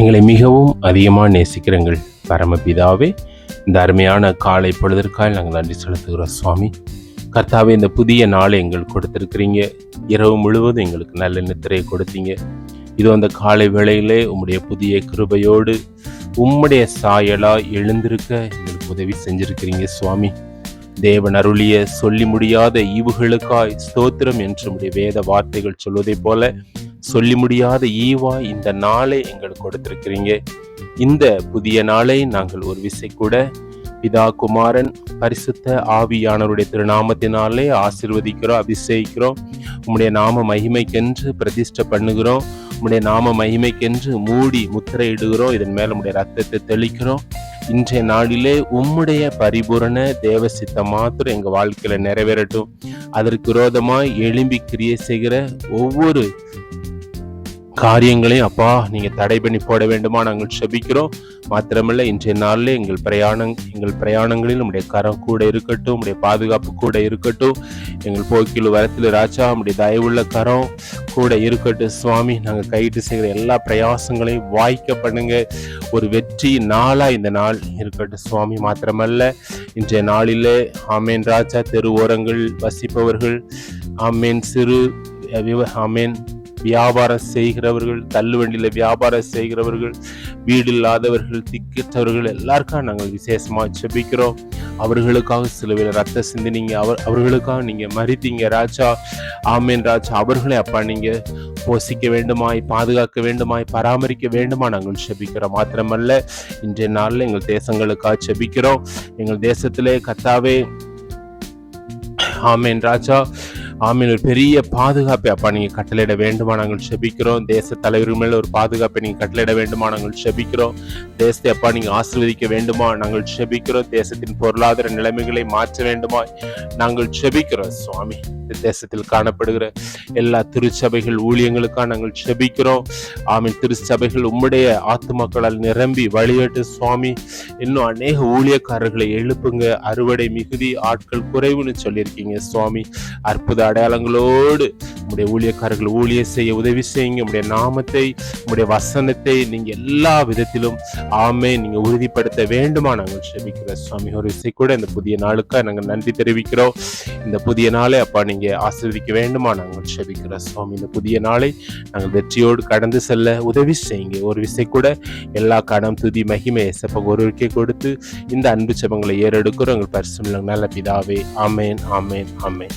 எங்களை மிகவும் அதிகமாக நேசிக்கிற எங்கள் பரமபிதாவே, இந்த அருமையான காலை பொழுதற்காக நாங்கள் நன்றி செலுத்துகிறோம் சுவாமி. கர்த்தாவே, இந்த புதிய நாளை எங்களுக்கு கொடுத்துருக்கிறீங்க. இரவு முழுவதும் எங்களுக்கு நல்ல நித்திரையை கொடுத்தீங்க. இது அந்த காலை வேளையிலே உம்முடைய புதிய கிருபையோடு உம்முடைய சாயலாய் எழுந்திருக்க எங்களுக்கு உதவி செஞ்சிருக்கிறீங்க சுவாமி. தேவன் அருளிய சொல்லி முடியாத ஈவுகளுக்காய் ஸ்தோத்திரம் என்று உம்முடைய வேத வார்த்தைகள் சொல்வதை போல சொல்லி முடியாத ஈவாய் இந்த நாளை எங்களுக்கு கொடுத்திருக்கிறீங்க. இந்த புதிய நாளை நாங்கள் ஒரு விசை கூட பிதா, குமாரன், பரிசுத்த ஆவியானவருடைய திருநாமத்தினாலே ஆசீர்வதிக்கிறோம், அபிஷேகிக்கிறோம். உம்முடைய நாம மகிமைக்கென்று பிரதிஷ்டை பண்ணுகிறோம். உம்முடைய நாம மகிமைக்கென்று மூடி முத்திரையிடுகிறோம். இதன் மேல உம்முடைய ரத்தத்தை தெளிக்கிறோம். இன்றைய நாளிலே உம்முடைய பரிபூரண தேவ சித்தம் மாத்திரம் எங்க வாழ்க்கையில நிறைவேறட்டும். அதற்கு விரோதமாய் எழும்பி கிரியை செய்கிற ஒவ்வொரு காரியங்களையும் அப்பா நீங்க தடை பண்ணி போட வேண்டுமா நாங்கள் செபிக்கிறோம். மாத்திரமல்ல, இன்றைய நாளில் எங்கள் பிரயாணங்களில் உம்முடைய கரம் கூட இருக்கட்டும், உம்முடைய பாதுகாப்பு கூட இருக்கட்டும். எங்கள் போக்கில் வரத்தில் ராஜா உம்முடைய தயவுள்ள கரம் கூட இருக்கட்டும் சுவாமி. நாங்கள் கையிட்டு செய்கிற எல்லா பிரயாசங்களையும் வாய்க்க பண்ணுங்க. ஒரு வெற்றி நாளா இந்த நாள் இருக்கட்டும் சுவாமி. மாத்திரமல்ல, இன்றைய நாளிலே ஆமேன் ராஜா, தெரு ஓரங்கள் வசிப்பவர்கள், ஆமேன் சிறு ஆமேன் வியாபாரம் செய்கிறவர்கள், தள்ளுவண்டியில வியாபாரம் செய்கிறவர்கள், வீடு இல்லாதவர்கள், திக்கற்றவர்கள் எல்லாருக்கும் நாங்கள் விசேஷமாக செபிக்கிறோம். அவர்களுக்காக சிலுவையில் ரத்த சிந்தினீங்க, அவர்களுக்காக நீங்க மரித்தீங்க ராஜா. ஆமேன் ராஜா, அவர்களை அப்பா நீங்க போஷிக்க வேண்டுமாய், பாதுகாக்க வேண்டுமாய், பராமரிக்க வேண்டுமா நாங்கள் செபிக்கிறோம். மாத்திரமல்ல, இன்றைய நாளில் எங்கள் தேசங்களுக்காக செபிக்கிறோம். எங்கள் தேசத்திலே கர்த்தாவே ஆமேன் ராஜா, ஆமீன், ஒரு பெரிய பாதுகாப்பை அப்பா நீங்க கட்டளையிட வேண்டுமா நாங்கள் செபிக்கிறோம். தேச தலைவர்கள் மேல ஒரு பாதுகாப்பை நீங்க கட்டளையிட வேண்டுமா நாங்கள் செபிக்கிறோம். தேசத்தை அப்பா நீங்க ஆசீர்வதிக்க வேண்டுமா நாங்கள் செபிக்கிறோம். தேசத்தின் பொருளாதார நிலைமைகளை மாற்ற வேண்டுமா நாங்கள் செபிக்கிறோம் சுவாமி. தேசத்தில் காணப்படுகிற எல்லா திருச்சபைகள் ஊழியங்களுக்காக நாங்கள் செபிக்கிறோம். ஆமீன், திருச்சபைகள் உம்முடைய ஆத்துமாக்களால் நிரம்பி வழியட்டு சுவாமி. இன்னும் அநேக ஊழியக்காரர்களை எழுப்புங்க. அறுவடை மிகுதி, ஆட்கள் குறைவுன்னு சொல்லியிருக்கீங்க சுவாமி. அற்புத அடையாளங்களோடு உங்களுடைய ஊழியக்காரர்கள் ஊழிய செய்ய உதவி செய்யுங்க. உங்களுடைய நாமத்தை, உங்களுடைய வசனத்தை நீங்க எல்லா விதத்திலும் நீங்க உறுதிப்படுத்த வேண்டுமா நாங்கள் செபிக்கிறோம் சுவாமி. ஒரு விசை கூட இந்த புதிய நாளுக்காக நாங்கள் நன்றி தெரிவிக்கிறோம். இந்த புதிய நாளை அப்பா நீங்க ஆசீர்வதிக்க வேண்டுமா நாங்கள் செபிக்கிறோம் சுவாமி. இந்த புதிய நாளை நாங்கள் வெற்றியோடு கடந்து செல்ல உதவி செய்யுங்க. ஒரு விசை கூட எல்லா கடம், துதி, மகிமை ஏசப்பா ஒருவருக்கே கொடுத்து இந்த அன்பு செபங்களை ஏறெடுக்கிறோம் எங்கள் பரிசுத்த நல்ல பிதாவே. ஆமேன், ஆமேன், ஆமேன்.